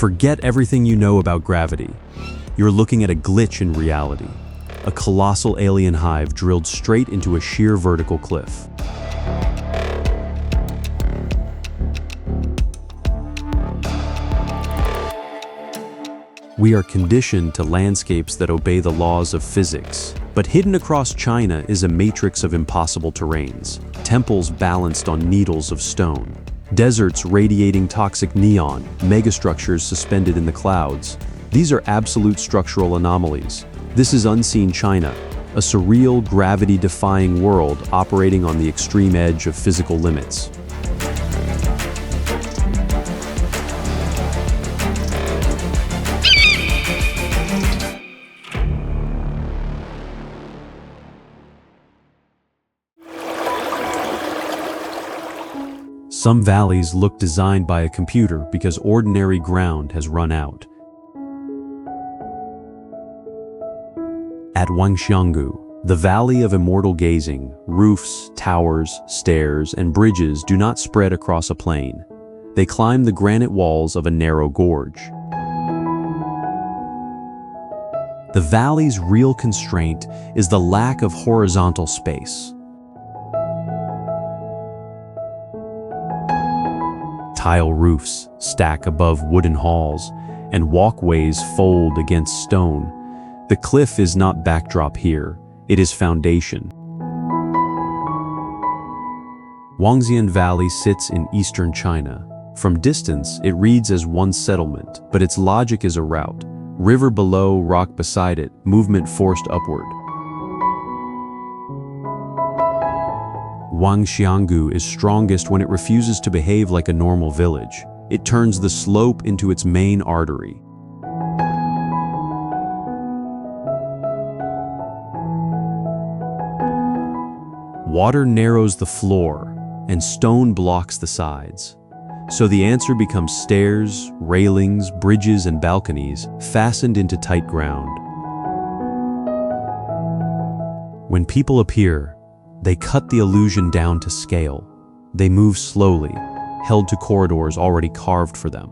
Forget everything you know about gravity. You're looking at a glitch in reality, a colossal alien hive drilled straight into a sheer vertical cliff. We are conditioned to landscapes that obey the laws of physics, but hidden across China is a matrix of impossible terrains, temples balanced on needles of stone, deserts radiating toxic neon, megastructures suspended in the clouds. These are absolute structural anomalies. This is unseen China, a surreal, gravity-defying world operating on the extreme edge of physical limits. Some valleys look designed by a computer because ordinary ground has run out. At Wangxianggu, the Valley of Immortal Gazing, roofs, towers, stairs, and bridges do not spread across a plain. They climb the granite walls of a narrow gorge. The valley's real constraint is the lack of horizontal space. Tile roofs stack above wooden halls, and walkways fold against stone. The cliff is not backdrop here, it is foundation. Wangxian Valley sits in eastern China. From distance, it reads as one settlement, but its logic is a route. River below, rock beside it, movement forced upward. Wangxianggu is strongest when it refuses to behave like a normal village. It turns the slope into its main artery. Water narrows the floor, and stone blocks the sides. So the answer becomes stairs, railings, bridges, and balconies fastened into tight ground. When people appear, they cut the illusion down to scale. They move slowly, held to corridors already carved for them.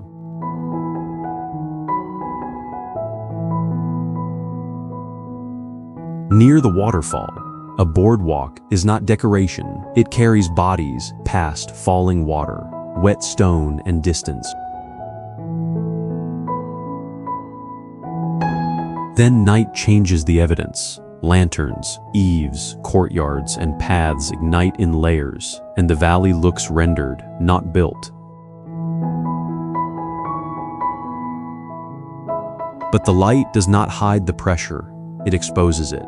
Near the waterfall, a boardwalk is not decoration. It carries bodies past falling water, wet stone, and distance. Then night changes the evidence. Lanterns, eaves, courtyards, and paths ignite in layers, and the valley looks rendered, not built. But the light does not hide the pressure, it exposes it.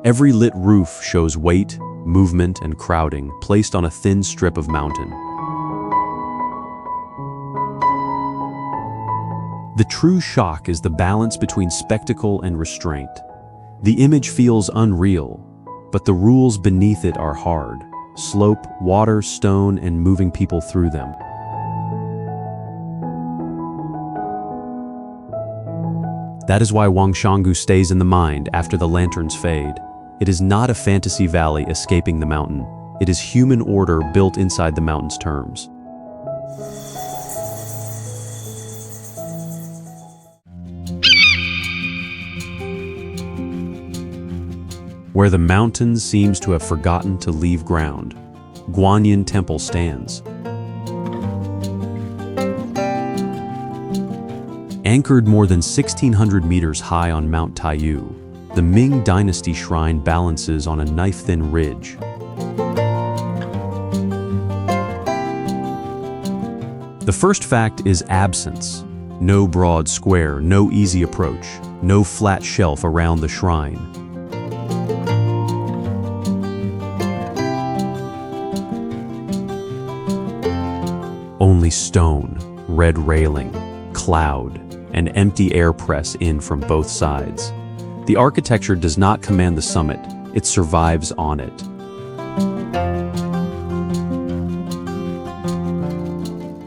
Every lit roof shows weight, movement, and crowding placed on a thin strip of mountain. The true shock is the balance between spectacle and restraint. The image feels unreal, but the rules beneath it are hard. Slope, water, stone, and moving people through them. That is why Wangxianggu stays in the mind after the lanterns fade. It is not a fantasy valley escaping the mountain. It is human order built inside the mountain's terms. Where the mountain seems to have forgotten to leave ground, Guanyin Temple stands. Anchored more than 1,600 meters high on Mount Taiyu, the Ming Dynasty shrine balances on a knife-thin ridge. The first fact is absence. No broad square, no easy approach, no flat shelf around the shrine. Only stone, red railing, cloud, and empty air press in from both sides. The architecture does not command the summit, it survives on it.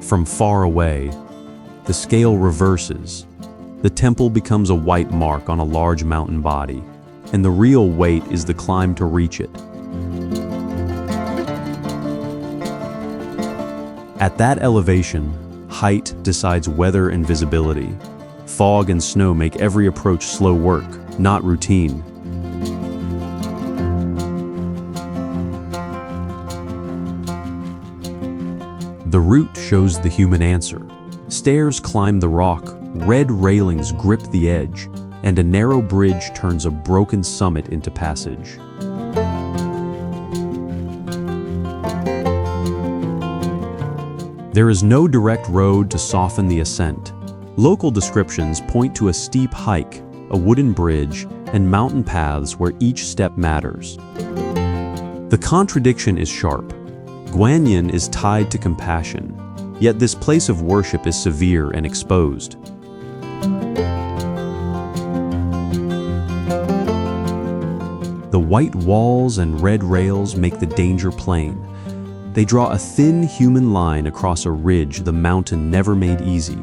From far away, the scale reverses. The temple becomes a white mark on a large mountain body, and the real weight is the climb to reach it. At that elevation, height decides weather and visibility. Fog and snow make every approach slow work, not routine. The route shows the human answer. Stairs climb the rock, red railings grip the edge, and a narrow bridge turns a broken summit into passage. There is no direct road to soften the ascent. Local descriptions point to a steep hike, a wooden bridge, and mountain paths where each step matters. The contradiction is sharp. Guanyin is tied to compassion, yet this place of worship is severe and exposed. The white walls and red rails make the danger plain. They draw a thin human line across a ridge the mountain never made easy.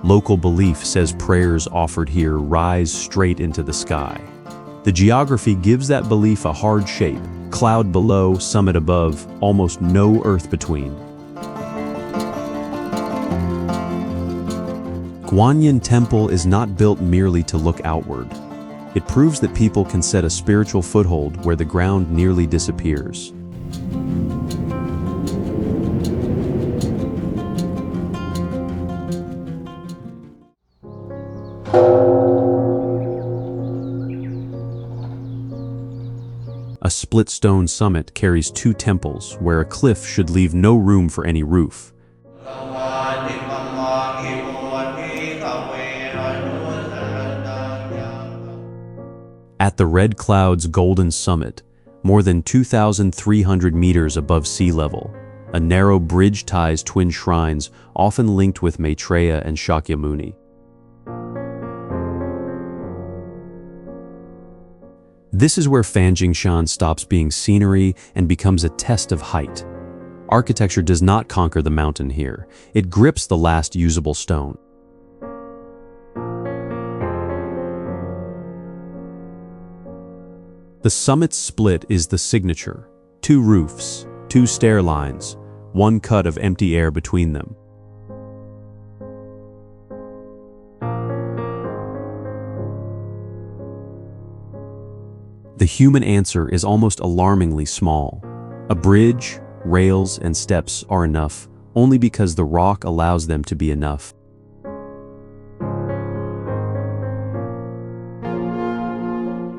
Local belief says prayers offered here rise straight into the sky. The geography gives that belief a hard shape: cloud below, summit above, almost no earth between. Guanyin Temple is not built merely to look outward. It proves that people can set a spiritual foothold where the ground nearly disappears. A split stone summit carries two temples where a cliff should leave no room for any roof. At the Red Cloud's golden summit, more than 2,300 meters above sea level, a narrow bridge ties twin shrines often linked with Maitreya and Shakyamuni. This is where Maijishan stops being scenery and becomes a test of height. Architecture does not conquer the mountain here. It grips the last usable stone. The summit's split is the signature. Two roofs, two stair lines, one cut of empty air between them. The human answer is almost alarmingly small. A bridge, rails, and steps are enough only because the rock allows them to be enough.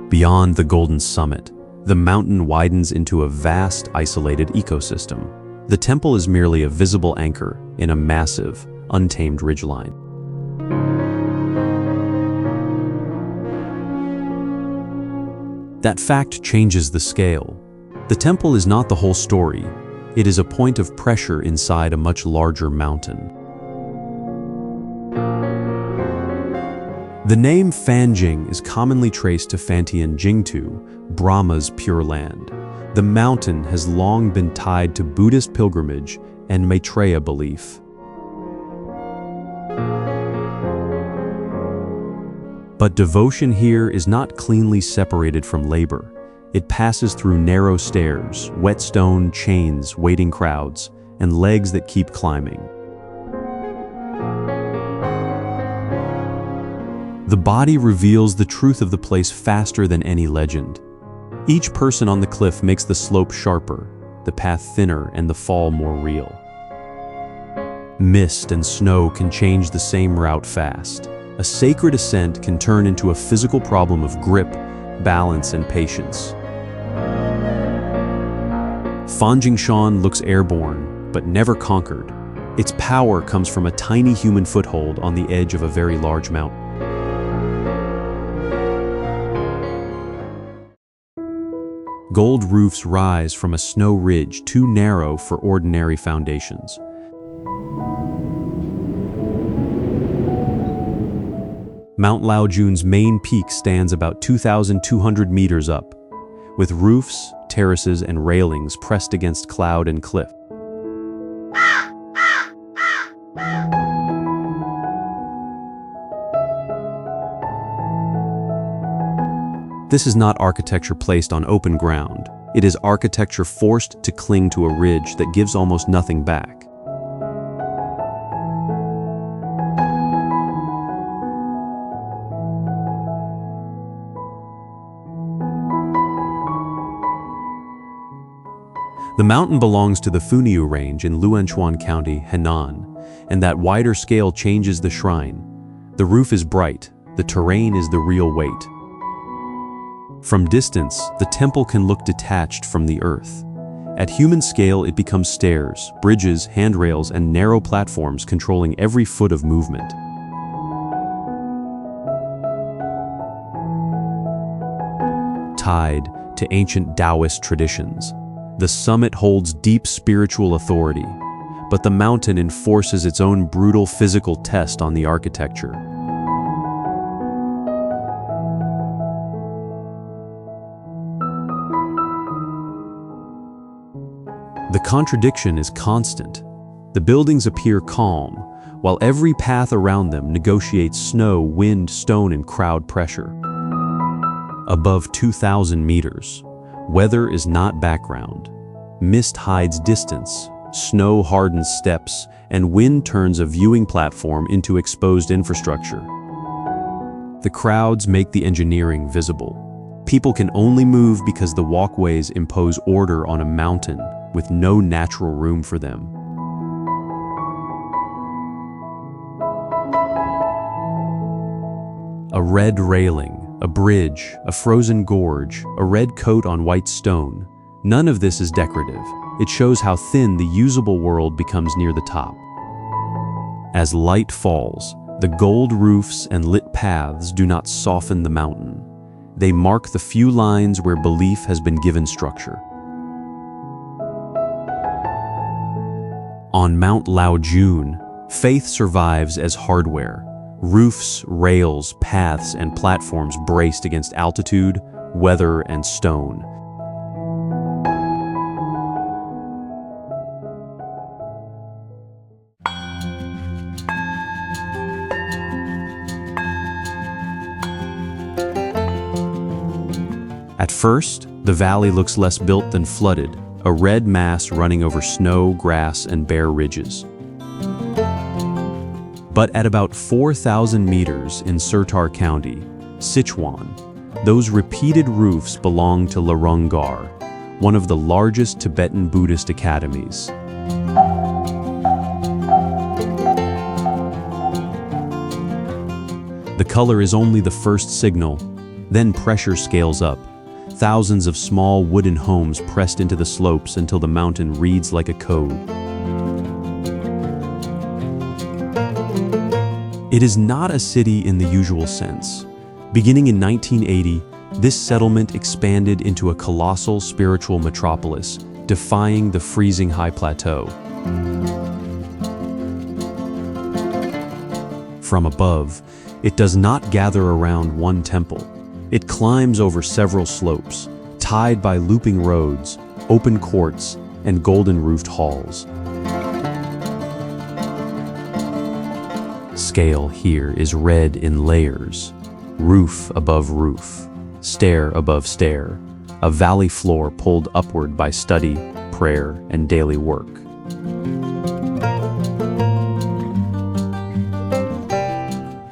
Beyond the golden summit, the mountain widens into a vast, isolated ecosystem. The temple is merely a visible anchor in a massive, untamed ridgeline. That fact changes the scale. The temple is not the whole story. It is a point of pressure inside a much larger mountain. The name Fanjing is commonly traced to Fantian Jingtu, Brahma's Pure Land. The mountain has long been tied to Buddhist pilgrimage and Maitreya belief. But devotion here is not cleanly separated from labor. It passes through narrow stairs, wet stone, chains, waiting crowds, and legs that keep climbing. The body reveals the truth of the place faster than any legend. Each person on the cliff makes the slope sharper, the path thinner, and the fall more real. Mist and snow can change the same route fast. A sacred ascent can turn into a physical problem of grip, balance, and patience. Fanjing looks airborne, but never conquered. Its power comes from a tiny human foothold on the edge of a very large mountain. Gold roofs rise from a snow ridge too narrow for ordinary foundations. Mount Laojun's main peak stands about 2,200 meters up, with roofs, terraces, and railings pressed against cloud and cliff. This is not architecture placed on open ground. It is architecture forced to cling to a ridge that gives almost nothing back. The mountain belongs to the Funiu Range in Luanchuan County, Henan, and that wider scale changes the shrine. The roof is bright, the terrain is the real weight. From distance, the temple can look detached from the earth. At human scale, it becomes stairs, bridges, handrails, and narrow platforms controlling every foot of movement. Tied to ancient Taoist traditions, the summit holds deep spiritual authority, but the mountain enforces its own brutal physical test on the architecture. The contradiction is constant. The buildings appear calm, while every path around them negotiates snow, wind, stone, and crowd pressure. Above 2,000 meters, weather is not background. Mist hides distance, snow hardens steps, and wind turns a viewing platform into exposed infrastructure. The crowds make the engineering visible. People can only move because the walkways impose order on a mountain with no natural room for them. A red railing, a bridge, a frozen gorge, a red coat on white stone. None of this is decorative. It shows how thin the usable world becomes near the top. As light falls, the gold roofs and lit paths do not soften the mountain. They mark the few lines where belief has been given structure. On Mount Laojun, faith survives as hardware. Roofs, rails, paths, and platforms braced against altitude, weather, and stone. At first, the valley looks less built than flooded, a red mass running over snow, grass, and bare ridges. But at about 4,000 meters in Sertar County, Sichuan, those repeated roofs belong to Lerung Gar, one of the largest Tibetan Buddhist academies. The color is only the first signal, then pressure scales up. Thousands of small wooden homes pressed into the slopes until the mountain reads like a code. It is not a city in the usual sense. Beginning in 1980, this settlement expanded into a colossal spiritual metropolis, defying the freezing high plateau. From above, it does not gather around one temple. It climbs over several slopes, tied by looping roads, open courts, and golden-roofed halls. Scale here is read in layers, roof above roof, stair above stair, a valley floor pulled upward by study, prayer, and daily work.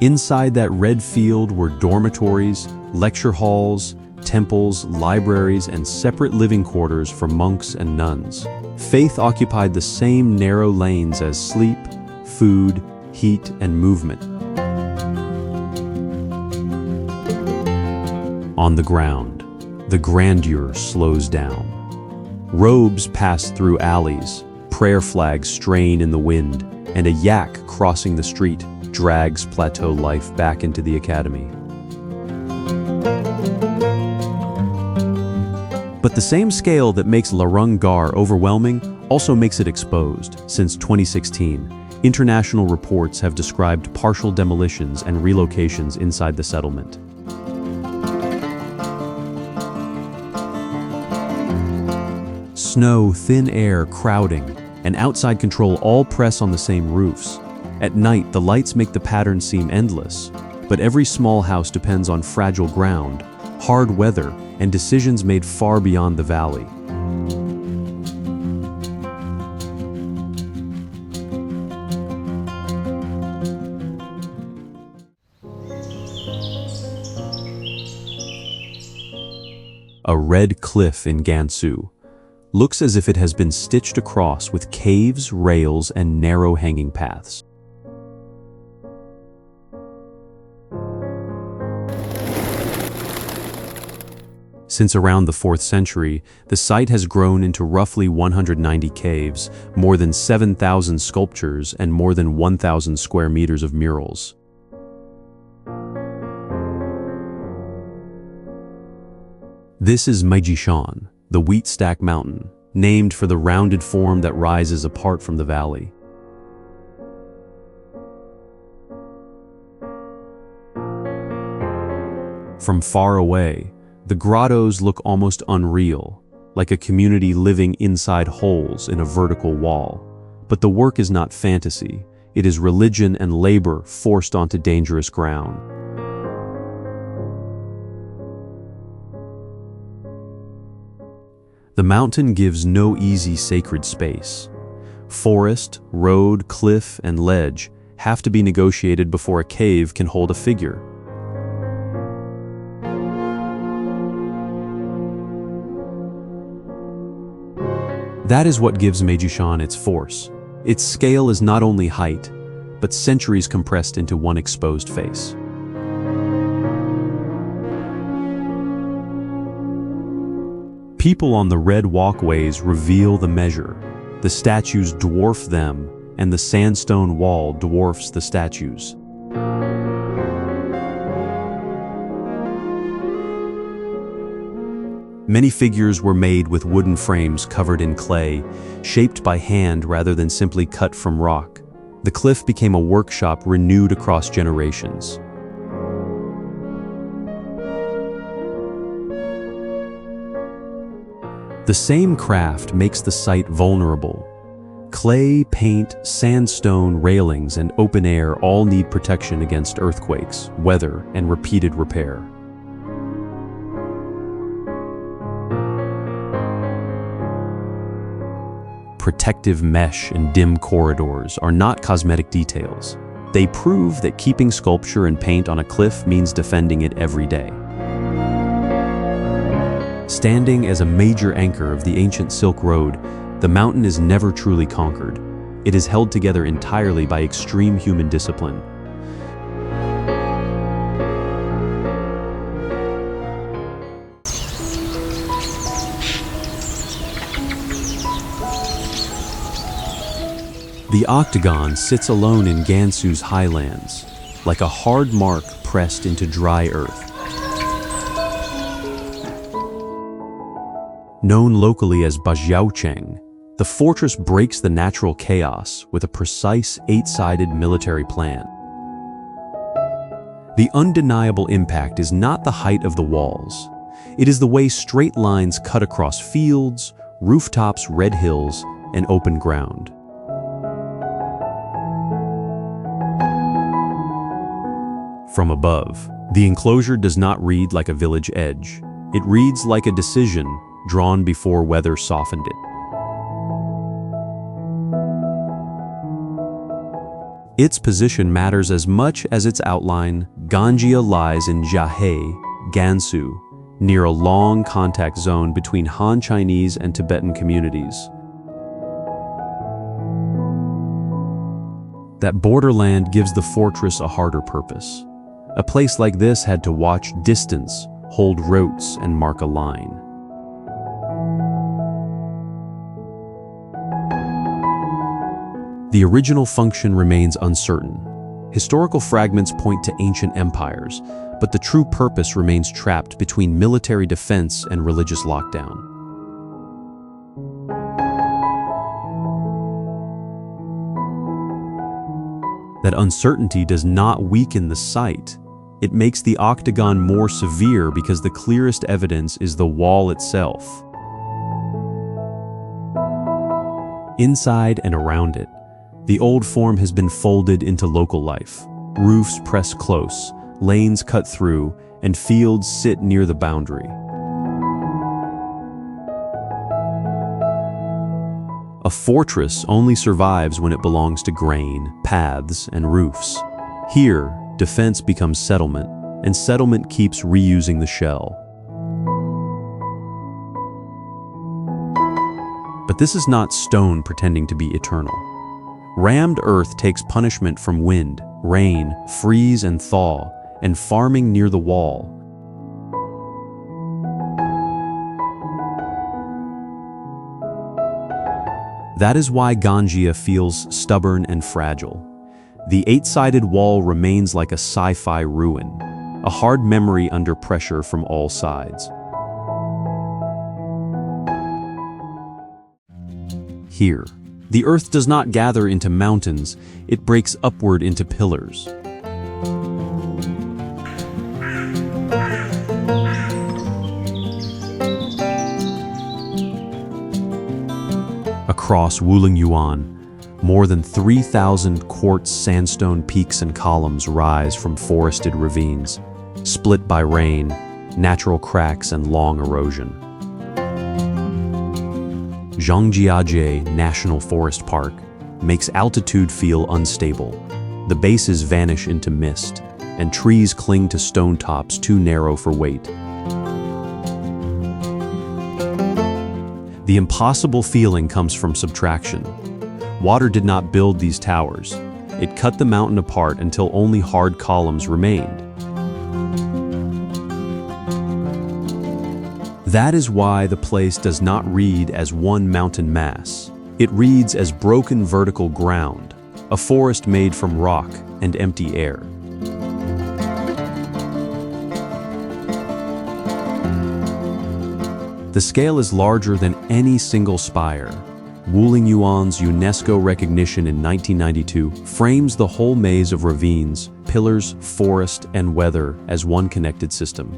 Inside that red field were dormitories, lecture halls, temples, libraries, and separate living quarters for monks and nuns. Faith occupied the same narrow lanes as sleep, food, heat, and movement. On the ground, the grandeur slows down. Robes pass through alleys, prayer flags strain in the wind, and a yak crossing the street drags plateau life back into the academy. But the same scale that makes Lerung Gar overwhelming also makes it exposed. Since 2016, international reports have described partial demolitions and relocations inside the settlement. Snow, thin air, crowding, and outside control all press on the same roofs. At night, the lights make the pattern seem endless, but every small house depends on fragile ground, hard weather, and decisions made far beyond the valley. A red cliff in Gansu looks as if it has been stitched across with caves, rails, and narrow hanging paths. Since around the 4th century, the site has grown into roughly 190 caves, more than 7,000 sculptures, and more than 1,000 square meters of murals. This is Maijishan, the wheat stack mountain, named for the rounded form that rises apart from the valley. From far away, the grottos look almost unreal, like a community living inside holes in a vertical wall. But the work is not fantasy, it is religion and labor forced onto dangerous ground. The mountain gives no easy sacred space. Forest, road, cliff, and ledge have to be negotiated before a cave can hold a figure. That is what gives Maijishan its force. Its scale is not only height, but centuries compressed into one exposed face. People on the red walkways reveal the measure. The statues dwarf them, and the sandstone wall dwarfs the statues. Many figures were made with wooden frames covered in clay, shaped by hand rather than simply cut from rock. The cliff became a workshop renewed across generations. The same craft makes the site vulnerable. Clay, paint, sandstone, railings, and open air all need protection against earthquakes, weather, and repeated repair. Protective mesh and dim corridors are not cosmetic details. They prove that keeping sculpture and paint on a cliff means defending it every day. Standing as a major anchor of the ancient Silk Road, the mountain is never truly conquered. It is held together entirely by extreme human discipline. The octagon sits alone in Gansu's highlands, like a hard mark pressed into dry earth. Known locally as Bajiaocheng, the fortress breaks the natural chaos with a precise 8-sided military plan. The undeniable impact is not the height of the walls. It is the way straight lines cut across fields, rooftops, red hills, and open ground. From above, the enclosure does not read like a village edge. It reads like a decision drawn before weather softened it. Its position matters as much as its outline. Ganjia lies in Jiahe, Gansu, near a long contact zone between Han Chinese and Tibetan communities. That borderland gives the fortress a harder purpose. A place like this had to watch distance, hold rotes, and mark a line. The original function remains uncertain. Historical fragments point to ancient empires, but the true purpose remains trapped between military defense and religious lockdown. That uncertainty does not weaken the site. It makes the octagon more severe because the clearest evidence is the wall itself. Inside and around it, the old form has been folded into local life. Roofs press close, lanes cut through, and fields sit near the boundary. A fortress only survives when it belongs to grain, paths, and roofs. Here, defense becomes settlement, and settlement keeps reusing the shell. But this is not stone pretending to be eternal. Rammed earth takes punishment from wind, rain, freeze and thaw, and farming near the wall. That is why Ganjia feels stubborn and fragile. The eight-sided wall remains like a sci-fi ruin, a hard memory under pressure from all sides. Here, the earth does not gather into mountains, it breaks upward into pillars. Across Wulingyuan, more than 3,000 quartz sandstone peaks and columns rise from forested ravines, split by rain, natural cracks, and long erosion. Zhangjiajie National Forest Park makes altitude feel unstable. The bases vanish into mist, and trees cling to stone tops too narrow for weight. The impossible feeling comes from subtraction. Water did not build these towers. It cut the mountain apart until only hard columns remained. That is why the place does not read as one mountain mass. It reads as broken vertical ground, a forest made from rock and empty air. The scale is larger than any single spire. Wulingyuan's UNESCO recognition in 1992 frames the whole maze of ravines, pillars, forest, and weather as one connected system.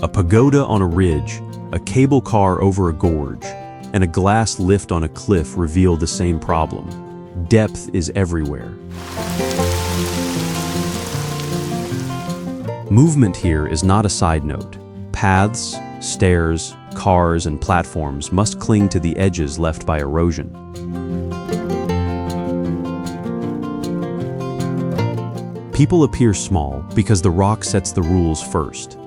A pagoda on a ridge, a cable car over a gorge, and a glass lift on a cliff reveal the same problem. Depth is everywhere. Movement here is not a side note. Paths, stairs, cars, and platforms must cling to the edges left by erosion. People appear small because the rock sets the rules first.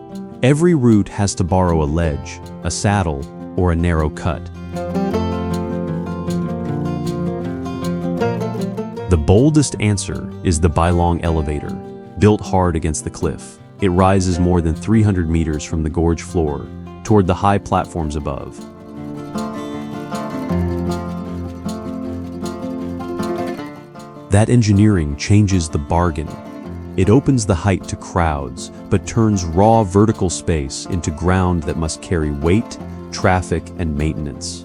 Every route has to borrow a ledge, a saddle, or a narrow cut. The boldest answer is the Bailong elevator, built hard against the cliff. It rises more than 300 meters from the gorge floor toward the high platforms above. That engineering changes the bargain. It opens the height to crowds, but turns raw vertical space into ground that must carry weight, traffic, and maintenance.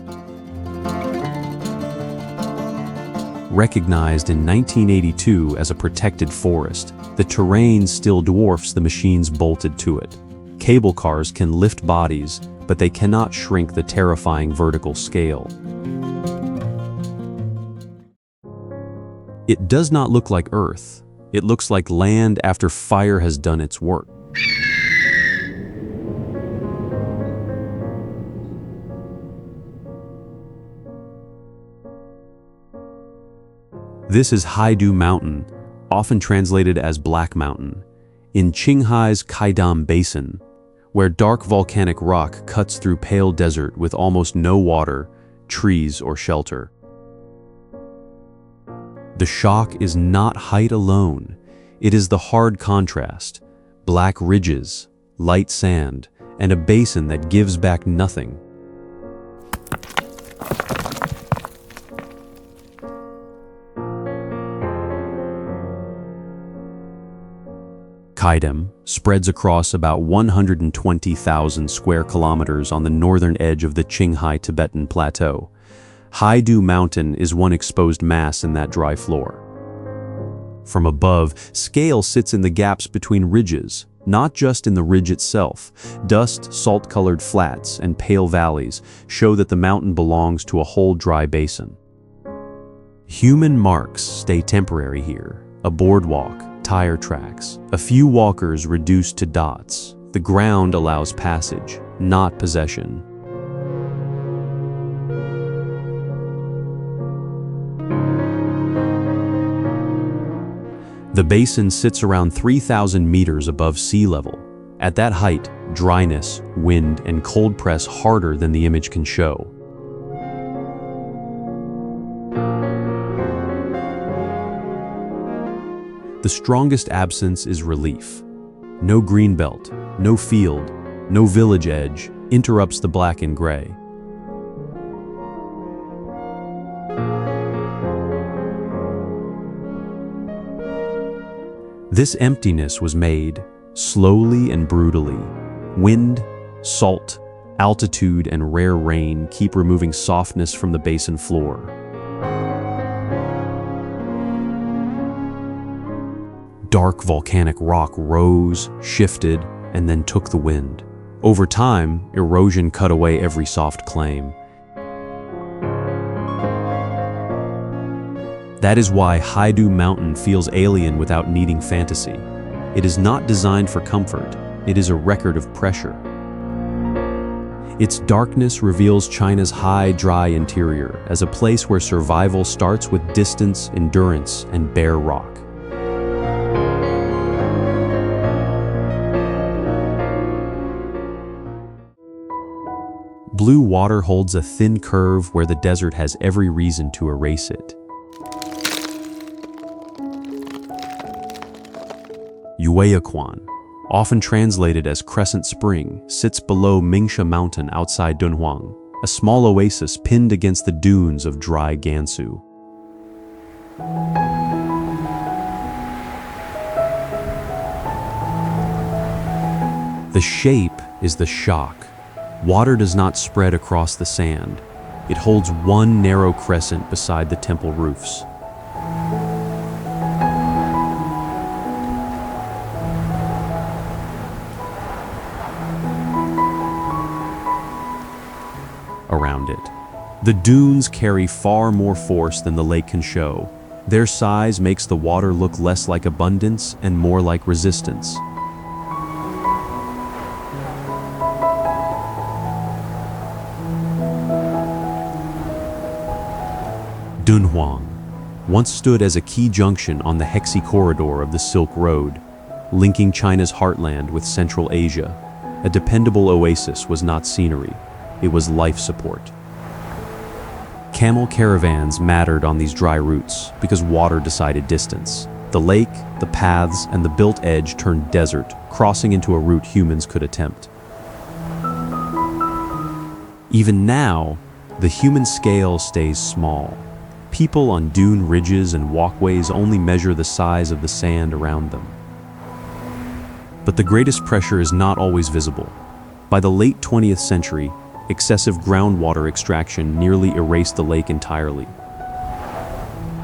Recognized in 1982 as a protected forest, the terrain still dwarfs the machines bolted to it. Cable cars can lift bodies, but they cannot shrink the terrifying vertical scale. It does not look like Earth. It looks like land after fire has done its work. This is Heidu Mountain, often translated as Black Mountain, in Qinghai's Qaidam Basin, where dark volcanic rock cuts through pale desert with almost no water, trees, or shelter. The shock is not height alone. It is the hard contrast, black ridges, light sand, and a basin that gives back nothing. Qaidam spreads across about 120,000 square kilometers on the northern edge of the Qinghai Tibetan Plateau. Heidu Mountain is one exposed mass in that dry floor. From above, scale sits in the gaps between ridges, not just in the ridge itself. Dust, salt-colored flats, and pale valleys show that the mountain belongs to a whole dry basin. Human marks stay temporary here. A boardwalk, tire tracks, a few walkers reduced to dots. The ground allows passage, not possession. The basin sits around 3,000 meters above sea level. At that height, dryness, wind, and cold press harder than the image can show. The strongest absence is relief. No green belt, no field, no village edge interrupts the black and gray. This emptiness was made, slowly and brutally. Wind, salt, altitude, and rare rain keep removing softness from the basin floor. Dark volcanic rock rose, shifted, and then took the wind. Over time, erosion cut away every soft claim. That is why Heidu Mountain feels alien without needing fantasy. It is not designed for comfort, it is a record of pressure. Its darkness reveals China's high, dry interior as a place where survival starts with distance, endurance, and bare rock. Blue water holds a thin curve where the desert has every reason to erase it. Yueyaquan, often translated as Crescent Spring, sits below Mingsha Mountain outside Dunhuang, a small oasis pinned against the dunes of dry Gansu. The shape is the shock. Water does not spread across the sand. It holds one narrow crescent beside the temple roofs. Around it, the dunes carry far more force than the lake can show. Their size makes the water look less like abundance and more like resistance. Dunhuang once stood as a key junction on the Hexi corridor of the Silk Road, linking China's heartland with Central Asia. A dependable oasis was not scenery, it was life support. Camel caravans mattered on these dry routes because water decided distance. The lake, the paths, and the built edge turned desert, crossing into a route humans could attempt. Even now, the human scale stays small. People on dune ridges and walkways only measure the size of the sand around them. But the greatest pressure is not always visible. By the late 20th century, excessive groundwater extraction nearly erased the lake entirely.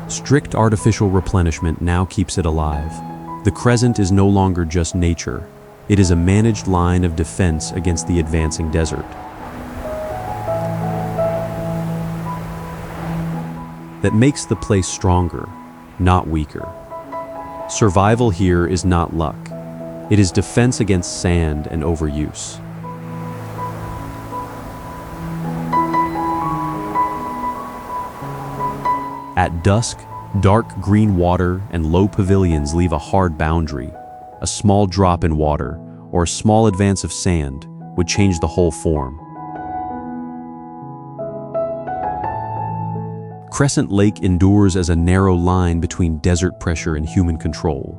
Strict artificial replenishment now keeps it alive. The crescent is no longer just nature. It is a managed line of defense against the advancing desert. That makes the place stronger, not weaker. Survival here is not luck. It is defense against sand and overuse. At dusk, dark green water and low pavilions leave a hard boundary. A small drop in water, or a small advance of sand, would change the whole form. Crescent Lake endures as a narrow line between desert pressure and human control.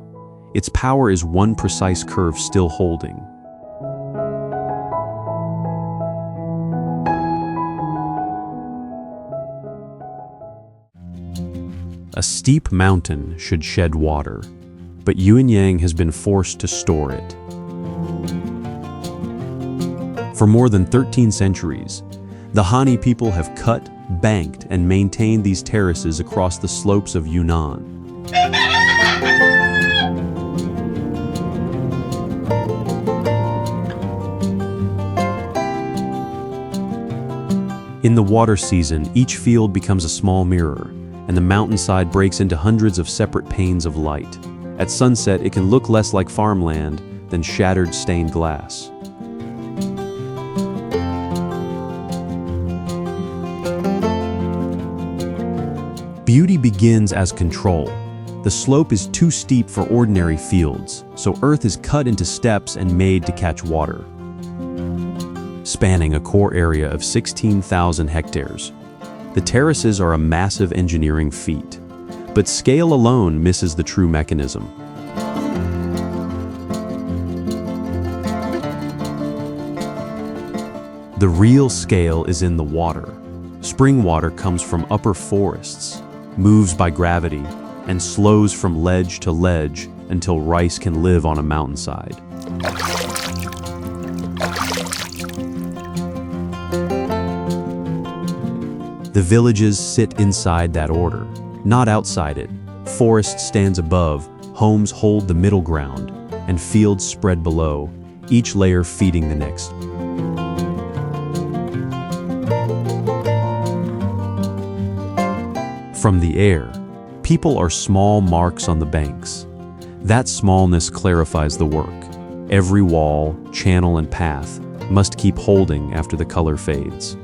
Its power is one precise curve still holding. A steep mountain should shed water, but Yuanyang has been forced to store it. For more than 13 centuries, the Han people have cut, banked, and maintained these terraces across the slopes of Yunnan. In the water season, each field becomes a small mirror, and the mountainside breaks into hundreds of separate panes of light. At sunset, it can look less like farmland than shattered stained glass. Beauty begins as control. The slope is too steep for ordinary fields, so earth is cut into steps and made to catch water. Spanning a core area of 16,000 hectares, the terraces are a massive engineering feat, but scale alone misses the true mechanism. The real scale is in the water. Spring water comes from upper forests, moves by gravity, and slows from ledge to ledge until rice can live on a mountainside. The villages sit inside that order, not outside it. Forest stands above, homes hold the middle ground, and fields spread below, each layer feeding the next. From the air, people are small marks on the banks. That smallness clarifies the work. Every wall, channel, and path must keep holding after the color fades.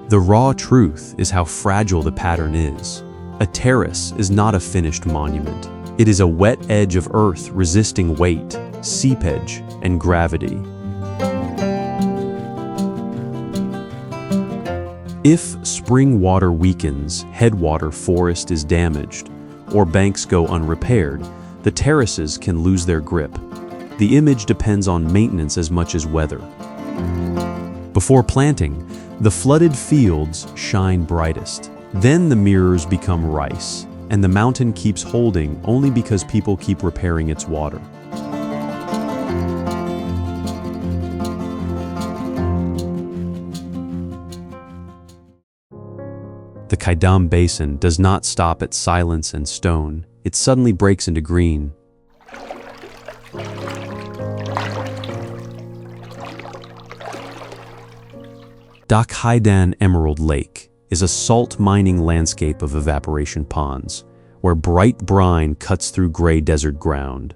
The raw truth is how fragile the pattern is. A terrace is not a finished monument. It is a wet edge of earth resisting weight, seepage, and gravity. If spring water weakens, headwater forest is damaged, or banks go unrepaired, the terraces can lose their grip. The image depends on maintenance as much as weather. Before planting, the flooded fields shine brightest. Then the mirrors become rice, and the mountain keeps holding only because people keep repairing its water. The Qaidam Basin does not stop at silence and stone. It suddenly breaks into green. Dachaidan Emerald Lake is a salt mining landscape of evaporation ponds, where bright brine cuts through gray desert ground.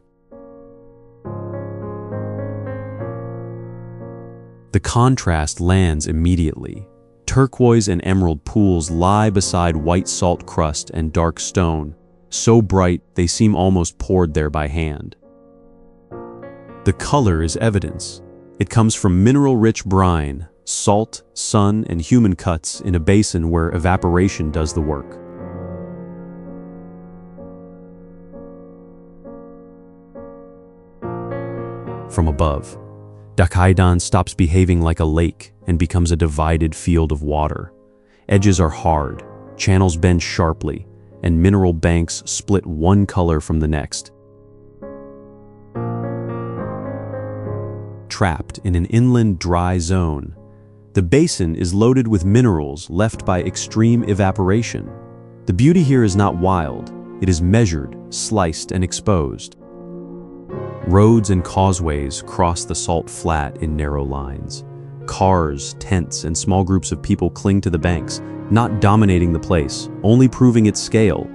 The contrast lands immediately. Turquoise and emerald pools lie beside white salt crust and dark stone, so bright they seem almost poured there by hand. The color is evidence. It comes from mineral-rich brine, salt, sun, and human cuts in a basin where evaporation does the work. From above, Dachaidan stops behaving like a lake and becomes a divided field of water. Edges are hard, channels bend sharply, and mineral banks split one color from the next. Trapped in an inland dry zone, the basin is loaded with minerals left by extreme evaporation. The beauty here is not wild, it is measured, sliced, and exposed. Roads and causeways cross the salt flat in narrow lines. Cars, tents, and small groups of people cling to the banks, not dominating the place, only proving its scale.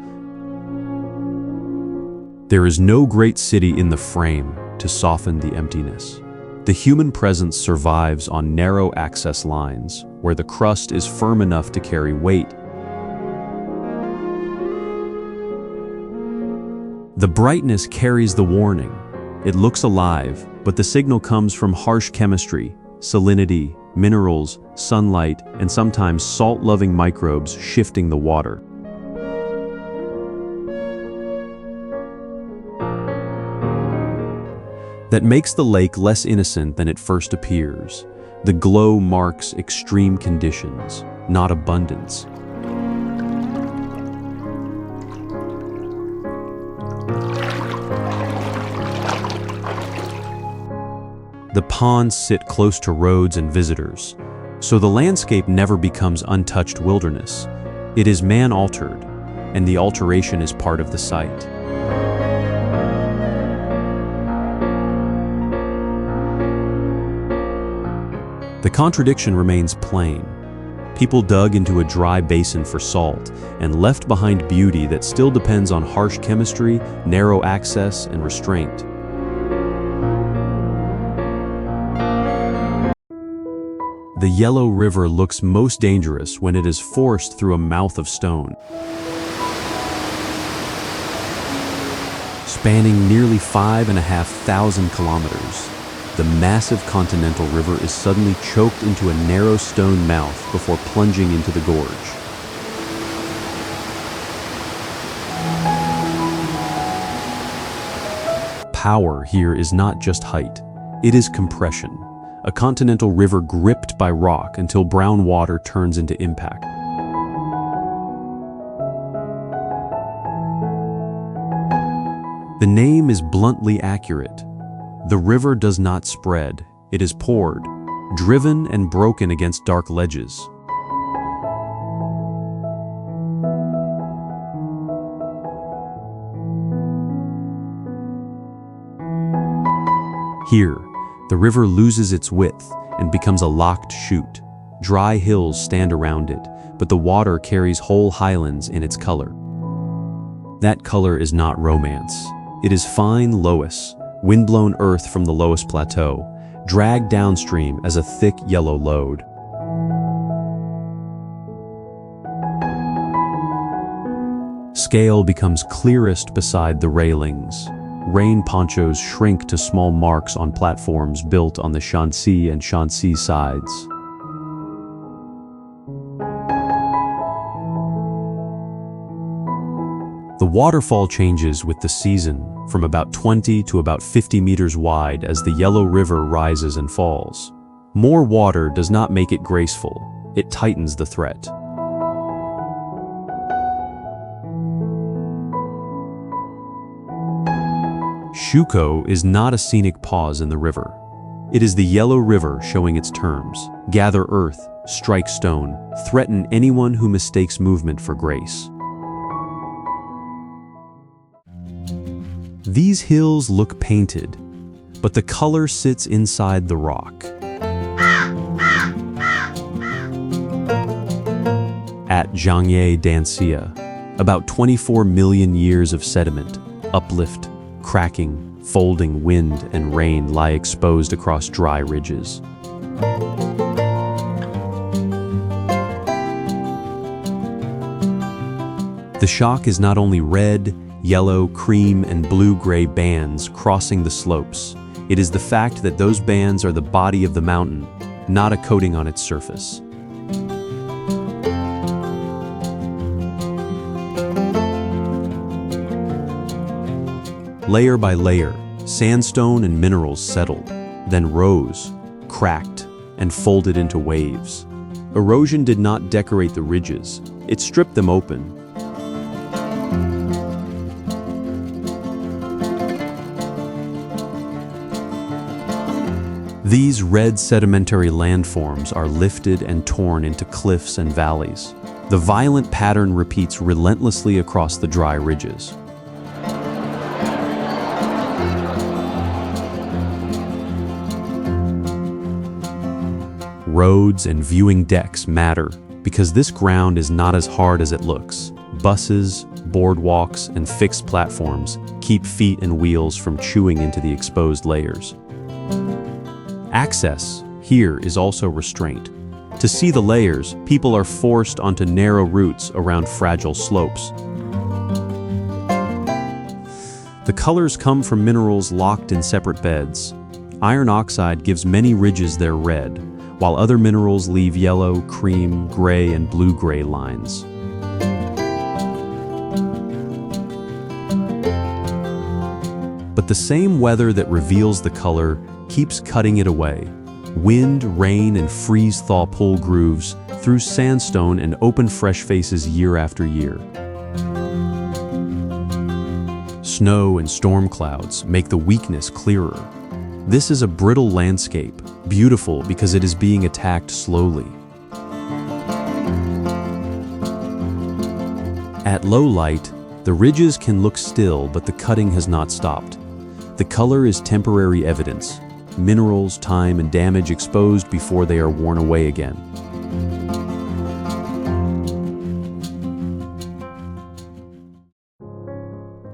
There is no great city in the frame to soften the emptiness. The human presence survives on narrow access lines, where the crust is firm enough to carry weight. The brightness carries the warning. It looks alive, but the signal comes from harsh chemistry, salinity, minerals, sunlight, and sometimes salt-loving microbes shifting the water. That makes the lake less innocent than it first appears. The glow marks extreme conditions, not abundance. The ponds sit close to roads and visitors, so the landscape never becomes untouched wilderness. It is man-altered, and the alteration is part of the site. The contradiction remains plain. People dug into a dry basin for salt and left behind beauty that still depends on harsh chemistry, narrow access, and restraint. The Yellow River looks most dangerous when it is forced through a mouth of stone. Spanning nearly 5,500 kilometers, the massive continental river is suddenly choked into a narrow stone mouth before plunging into the gorge. Power here is not just height, it is compression, a continental river gripped by rock until brown water turns into impact. The name is bluntly accurate. The river does not spread, it is poured, driven and broken against dark ledges. Here, the river loses its width and becomes a locked chute. Dry hills stand around it, but the water carries whole highlands in its color. That color is not romance. It is fine loess, windblown earth from the lowest plateau, dragged downstream as a thick yellow load. Scale becomes clearest beside the railings. Rain ponchos shrink to small marks on platforms built on the Shanxi and Shanxi sides. The waterfall changes with the season, from about 20 to about 50 meters wide as the Yellow River rises and falls. More water does not make it graceful, it tightens the threat. Shuko is not a scenic pause in the river. It is the Yellow River showing its terms. Gather earth, strike stone, threaten anyone who mistakes movement for grace. These hills look painted, but the color sits inside the rock. At Zhangye Danxia, about 24 million years of sediment, uplift, cracking, folding wind and rain lie exposed across dry ridges. The shock is not only red, yellow, cream, and blue-gray bands crossing the slopes. It is the fact that those bands are the body of the mountain, not a coating on its surface. Layer by layer, sandstone and minerals settled, then rose, cracked, and folded into waves. Erosion did not decorate the ridges, it stripped them open. These red sedimentary landforms are lifted and torn into cliffs and valleys. The violent pattern repeats relentlessly across the dry ridges. Roads and viewing decks matter because this ground is not as hard as it looks. Buses, boardwalks, and fixed platforms keep feet and wheels from chewing into the exposed layers. Access here is also restraint. To see the layers, people are forced onto narrow routes around fragile slopes. The colors come from minerals locked in separate beds. Iron oxide gives many ridges their red, while other minerals leave yellow, cream, gray, and blue-gray lines. But the same weather that reveals the color keeps cutting it away. Wind, rain, and freeze-thaw pull grooves through sandstone and open fresh faces year after year. Snow and storm clouds make the weakness clearer. This is a brittle landscape, beautiful because it is being attacked slowly. At low light, the ridges can look still, but the cutting has not stopped. The color is temporary evidence. Minerals, time, and damage exposed before they are worn away again.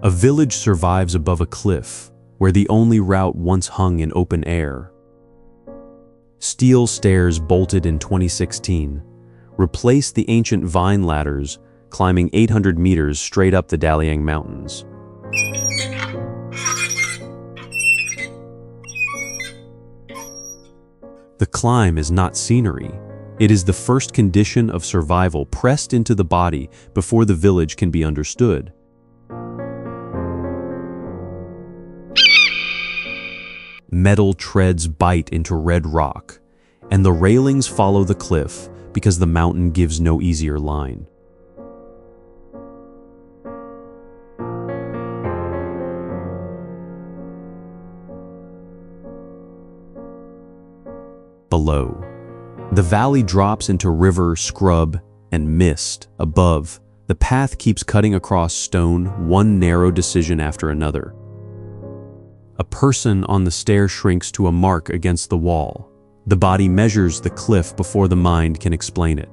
A village survives above a cliff, where the only route once hung in open air. Steel stairs bolted in 2016 replaced the ancient vine ladders climbing 800 meters straight up the Dalian Mountains. climb is not scenery. It is the first condition of survival pressed into the body before the village can be understood. Metal treads bite into red rock, and the railings follow the cliff because the mountain gives no easier line. Below, the valley drops into river, scrub, and mist. Above, the path keeps cutting across stone, one narrow decision after another. A person on the stair shrinks to a mark against the wall. The body measures the cliff before the mind can explain it.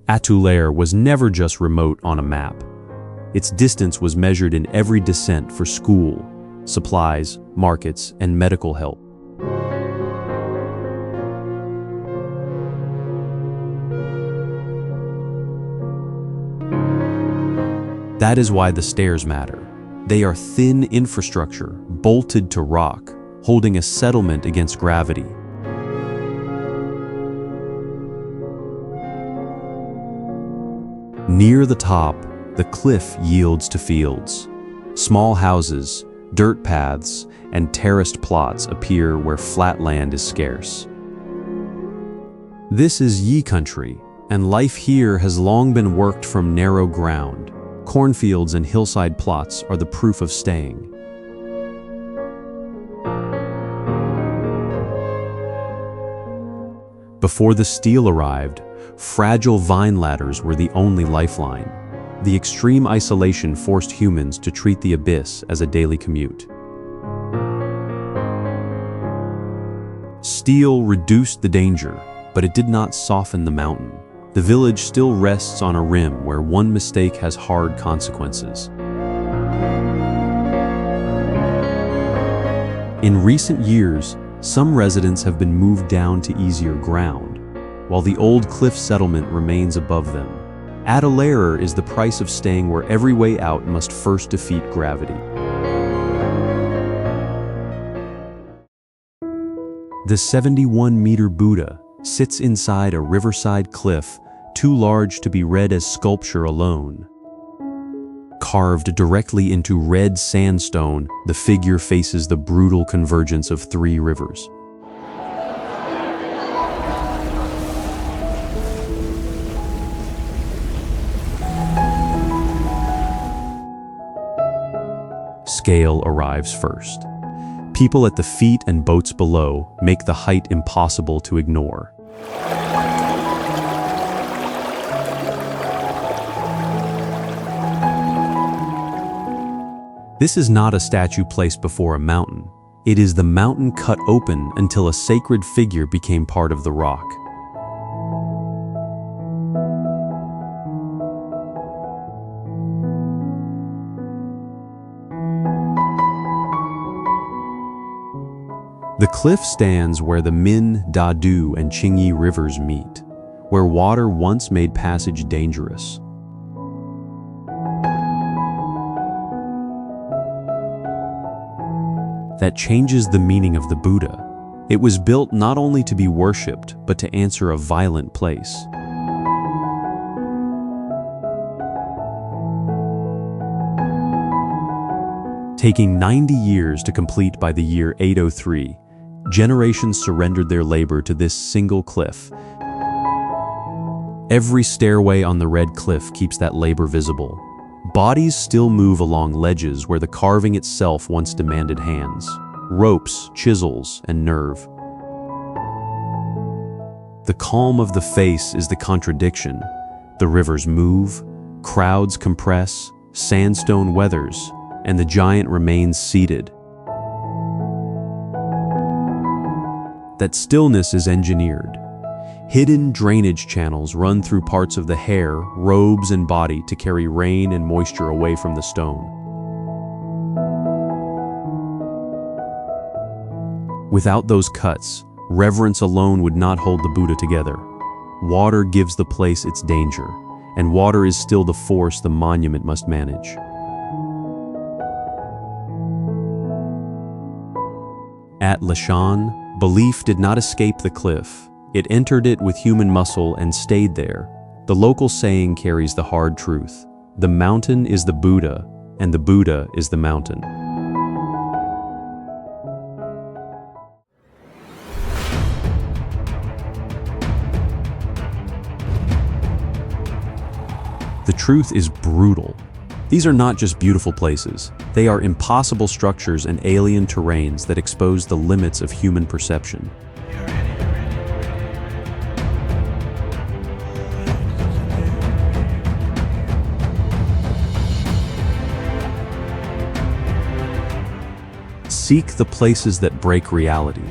Atulair was never just remote on a map. Its distance was measured in every descent for school, supplies, markets, and medical help. That is why the stairs matter. They are thin infrastructure, bolted to rock, holding a settlement against gravity. Near the top, the cliff yields to fields. Small houses, dirt paths, and terraced plots appear where flat land is scarce. This is Yi country, and life here has long been worked from narrow ground. Cornfields and hillside plots are the proof of staying. Before the steel arrived, fragile vine ladders were the only lifeline. The extreme isolation forced humans to treat the abyss as a daily commute. Steel reduced the danger, but it did not soften the mountain. The village still rests on a rim where one mistake has hard consequences. In recent years, some residents have been moved down to easier ground, while the old cliff settlement remains above them. Atulair is the price of staying where every way out must first defeat gravity. The 71-meter Buddha sits inside a riverside cliff too large to be read as sculpture alone. Carved directly into red sandstone, the figure faces the brutal convergence of three rivers. Scale arrives first. People at the feet and boats below make the height impossible to ignore. This is not a statue placed before a mountain. It is the mountain cut open until a sacred figure became part of the rock. The cliff stands where the Min, Dadu, and Qingyi rivers meet, where water once made passage dangerous. That changes the meaning of the Buddha. It was built not only to be worshipped, but to answer a violent place. Taking 90 years to complete by the year 803, generations surrendered their labor to this single cliff. Every stairway on the red cliff keeps that labor visible. Bodies still move along ledges where the carving itself once demanded hands, ropes, chisels, and nerve. The calm of the face is the contradiction. The rivers move, crowds compress, sandstone weathers, and the giant remains seated. That stillness is engineered. Hidden drainage channels run through parts of the hair, robes, and body to carry rain and moisture away from the stone. Without those cuts, reverence alone would not hold the Buddha together. Water gives the place its danger, and water is still the force the monument must manage. At Leshan, belief did not escape the cliff. It entered it with human muscle and stayed there. The local saying carries the hard truth. The mountain is the Buddha, and the Buddha is the mountain. The truth is brutal. These are not just beautiful places. They are impossible structures and alien terrains that expose the limits of human perception. Seek the places that break reality.